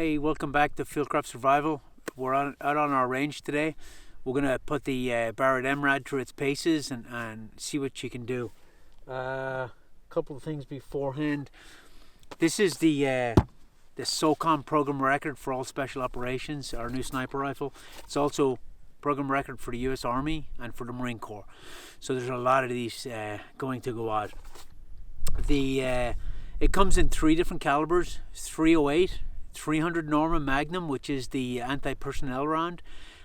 Hey, welcome back to Fieldcraft Survival. We're out on our range today. We're going to put the Barrett MRAD through its paces and see what you can do. A couple of things beforehand. This is the SOCOM program record for all special operations, our new sniper rifle. It's also program record for the US Army and for the Marine Corps. So there's a lot of these going to go out. It comes in 3 different calibers: 308, 300 Norma Magnum, which is the anti-personnel round,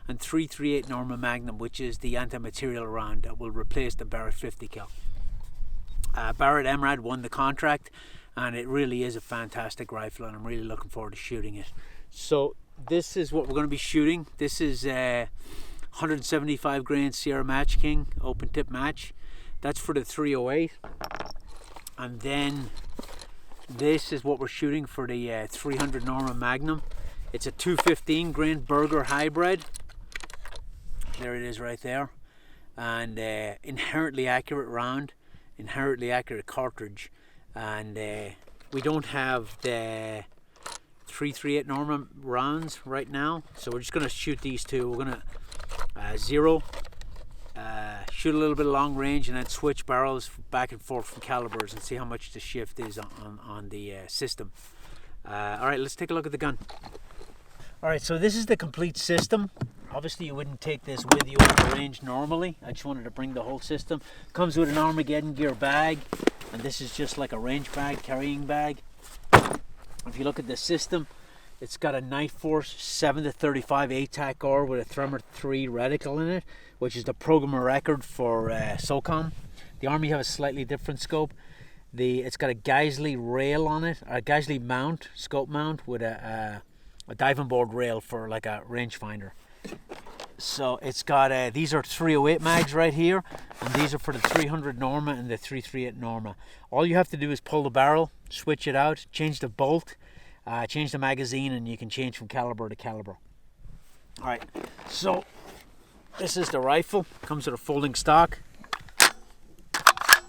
and 338 Norma Magnum, which is the anti-material round that will replace the Barrett 50 cal. Barrett MRAD won the contract, and it really is a fantastic rifle, and I'm really looking forward to shooting it. So this is what we're going to be shooting. This is 175 grain Sierra Match King open tip match. That's for the 308. And then this is what we're shooting for the 300 Norma Magnum. It's a 215 grain Burger hybrid. There it is right there. And inherently accurate round, inherently accurate cartridge. And we don't have the 338 Norma rounds right now, so we're just going to shoot these two. We're going to zero, shoot a little bit of long range, and then switch barrels back and forth from calibers and see how much the shift is on the system. Alright, let's take a look at the gun. Alright, so this is the complete system. Obviously you wouldn't take this with you on the range normally. I just wanted to bring the whole system. Comes with an Armageddon gear bag, and this is just like a range bag, carrying bag. If you look at the system, it's got a Knife Force 7-35 ATAC-R with a Tremor 3 reticle in it, which is the program record for SOCOM. The Army have a slightly different scope. It's got a Geisley rail on it, a Geisley mount, scope mount, with a diving board rail for like a rangefinder. So it's got these are 308 mags right here, and these are for the 300 Norma and the 338 Norma. All you have to do is pull the barrel, switch it out, change the bolt, change the magazine, and you can change from caliber to caliber. Alright, so this is the rifle. Comes with a folding stock.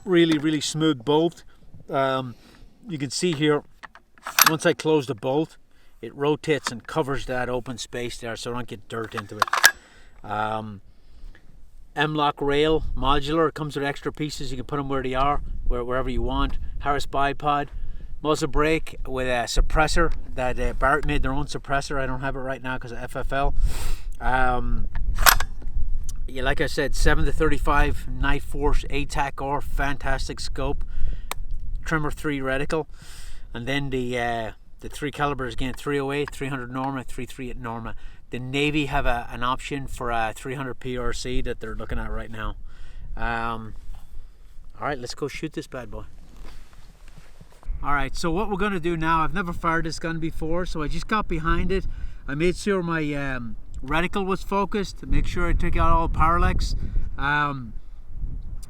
Really smooth bolt. You can see here, once I close the bolt, it rotates and covers that open space there so I don't get dirt into it. M-lock rail, modular. It comes with extra pieces. You can put them where they are, wherever you want. Harris bipod. Muzzle brake with a suppressor that Barrett made their own suppressor. I don't have it right now because of FFL. Yeah, like I said, 7-35 Knife Force ATAC-R, fantastic scope. Tremor 3 reticle. And then the 3 calibers again: 308, 300 Norma, 338 Norma. The Navy have an option for a 300 PRC that they're looking at right now. Alright, let's go shoot this bad boy. Alright, so what we're going to do now, I've never fired this gun before, so I just got behind it. I made sure my reticle was focused, to make sure I took out all parallax.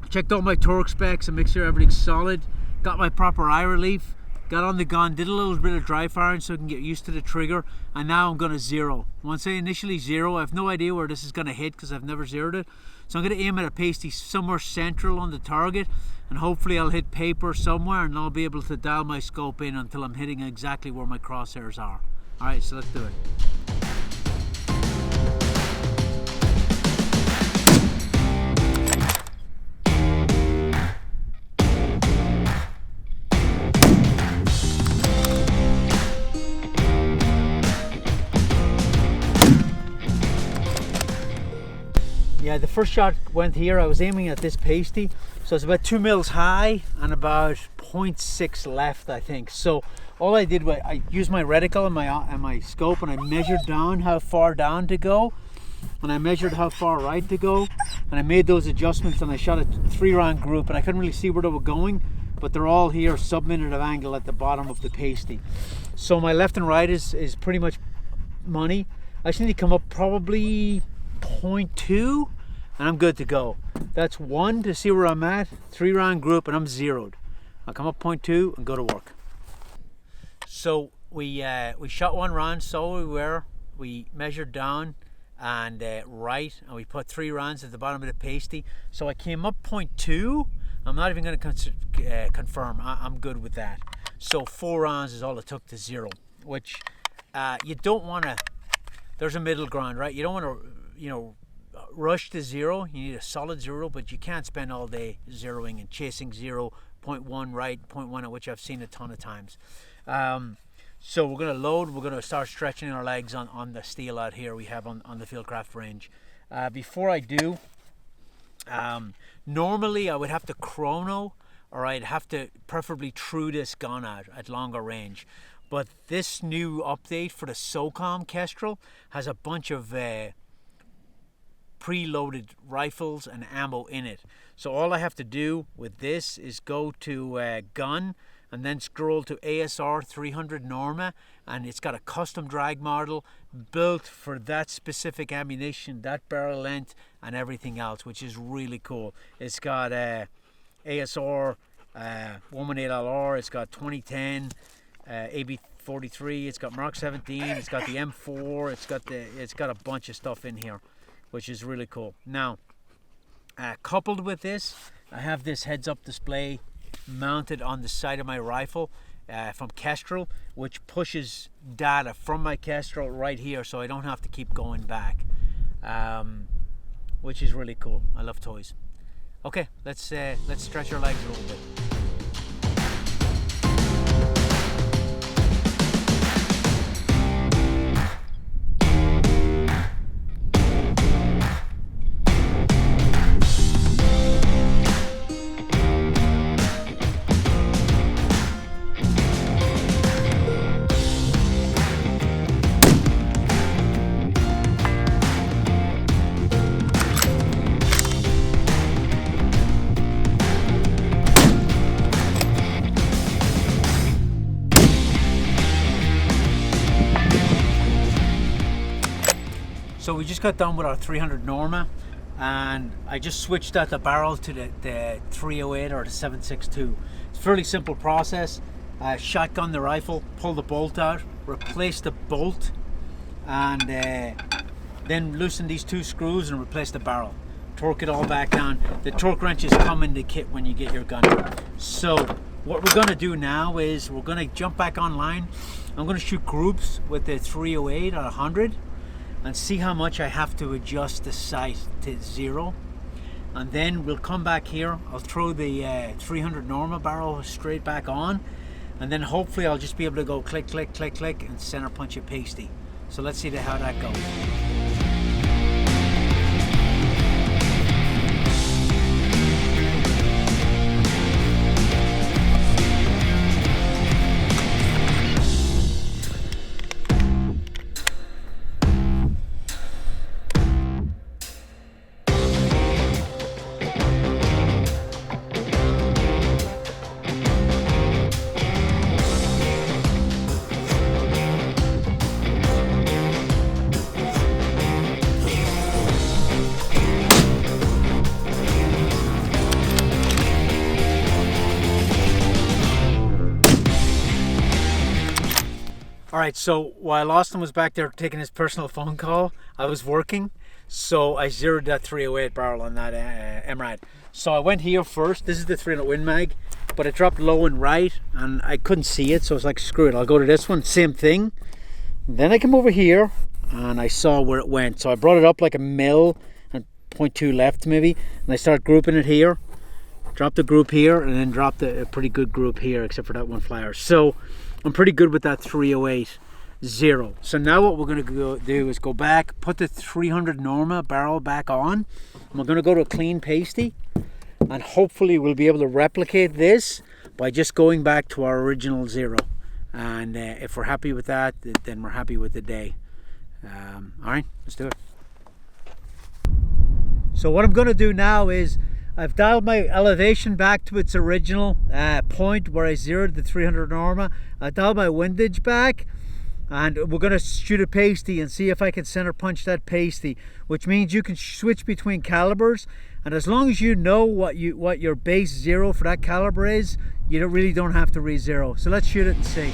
Checked all my torque specs and make sure everything's solid. Got my proper eye relief. Got on the gun, did a little bit of dry firing so I can get used to the trigger, and now I'm going to zero. Once I initially zero, I have no idea where this is going to hit because I've never zeroed it. So I'm going to aim at a pasty somewhere central on the target, and hopefully I'll hit paper somewhere, and I'll be able to dial my scope in until I'm hitting exactly where my crosshairs are. Alright, so let's do it. Yeah, the first shot went here. I was aiming at this pasty, so it's about 2 mils high and about 0.6 left, I think. So all I did was I used my reticle and my scope, and I measured down how far down to go, and I measured how far right to go, and I made those adjustments, and I shot a 3-round group, and I couldn't really see where they were going, but they're all here sub-minute of angle at the bottom of the pasty. So my left and right is pretty much money. I just need to come up probably 0.2, and I'm good to go. That's 1 to see where I'm at, 3-round group, and I'm zeroed. I'll come up 0.2 and go to work. So we shot 1 round, so we were. We measured down and right, and we put 3 rounds at the bottom of the pasty. So I came up 0.2. I'm not even going to confirm. I'm good with that. So 4 rounds is all it took to zero, which you don't want to, there's a middle ground, right? You don't want to, rush to 0. You need a solid 0, but you can't spend all day zeroing and chasing 0.1 right, 0.1 at, which I've seen a ton of times. So we're going to load. We're going to start stretching our legs on the steel out here we have on the Fieldcraft range. Before I do, normally I would have to chrono, or I'd have to preferably true this gun out at longer range. But this new update for the SOCOM Kestrel has a bunch of preloaded rifles and ammo in it. So all I have to do with this is go to gun and then scroll to ASR 300 Norma, and it's got a custom drag model built for that specific ammunition, that barrel length and everything else, which is really cool. It's got ASR 118LR, it's got 2010 AB43, it's got Mark 17, it's got the M4, it's got a bunch of stuff in here, which is really cool. Now, coupled with this, I have this heads-up display mounted on the side of my rifle from Kestrel, which pushes data from my Kestrel right here, so I don't have to keep going back, which is really cool. I love toys. Okay, let's stretch our legs a little bit. So we just got done with our 300 Norma, and I just switched out the barrel to the 308 or the 7.62. It's a fairly simple process. Shotgun the rifle, pull the bolt out, replace the bolt, and then loosen these 2 screws and replace the barrel. Torque it all back down. The torque wrenches come in the kit when you get your gun. So what we're going to do now is we're going to jump back online. I'm going to shoot groups with the 308 at 100. And see how much I have to adjust the sight to 0, and then we'll come back here. I'll throw the 300 Norma barrel straight back on, and then hopefully I'll just be able to go click, click, click, click, and center punch a pasty. So let's see how that goes. Alright, so while Austin was back there taking his personal phone call, I was working, so I zeroed that 308 barrel on that MRAD. So I went here first. This is the 300 Win Mag, but it dropped low and right, and I couldn't see it, so I was like, screw it, I'll go to this one, same thing. Then I come over here, and I saw where it went, so I brought it up like a mil, and 0.2 left maybe, and I started grouping it here. Dropped the group here, and then dropped a pretty good group here, except for that one flyer. So I'm pretty good with that 308 0. So now what we're going to do is go back, put the 300 Norma barrel back on, and we're going to go to a clean pasty, and hopefully we'll be able to replicate this by just going back to our original 0. And if we're happy with that, then we're happy with the day. Alright, let's do it. So what I'm going to do now is I've dialed my elevation back to its original point where I zeroed the 300 Norma. I dialed my windage back, and we're going to shoot a pasty and see if I can center punch that pasty, which means you can switch between calibers, and as long as you know what your base 0 for that caliber is, you really don't have to re-zero. So let's shoot it and see.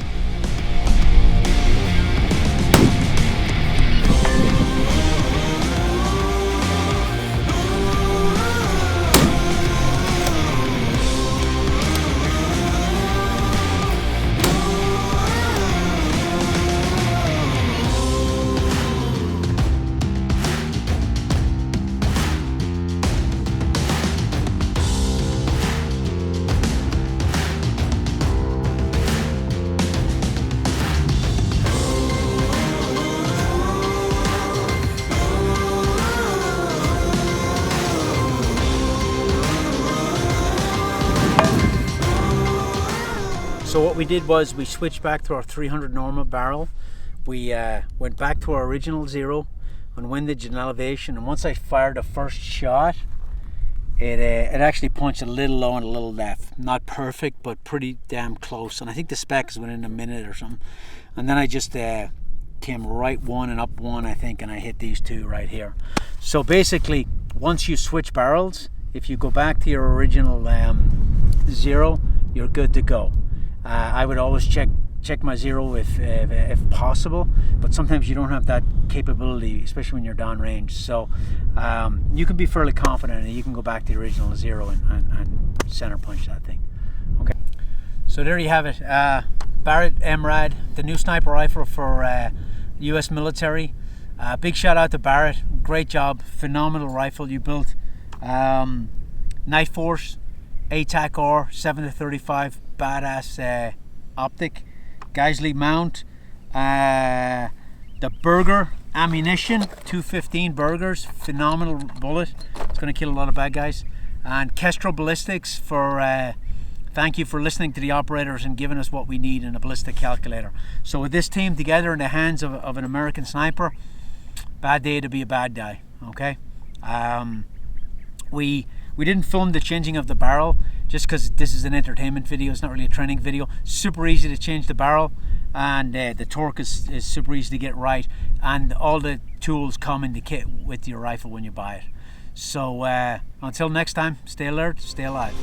So what we did was we switched back to our 300 Norma barrel. We went back to our original 0 on windage and elevation, and once I fired the first shot, it actually punched a little low and a little left. Not perfect, but pretty damn close. And I think the spec is within a minute or something. And then I just came right one and up one, I think, and I hit these two right here. So basically, once you switch barrels, if you go back to your original 0, you're good to go. I would always check my 0 if possible, but sometimes you don't have that capability, especially when you're downrange. So you can be fairly confident, and you can go back to the original 0 and center punch that thing. Okay. So there you have it. Barrett MRAD, the new sniper rifle for U.S. military. Big shout out to Barrett. Great job. Phenomenal rifle you built. Knife Force, ATAC R, 7-35, badass optic. Geisley mount, the Burger ammunition, 215 Burgers, phenomenal bullet. It's going to kill a lot of bad guys. And Kestrel ballistics for thank you for listening to the operators and giving us what we need in a ballistic calculator. So with this team together in the hands of an American sniper, bad day to be a bad guy. Okay. We didn't film the changing of the barrel just because this is an entertainment video. It's not really a training video. Super easy to change the barrel, and the torque is super easy to get right, and all the tools come in the kit with your rifle when you buy it. So until next time, stay alert, stay alive.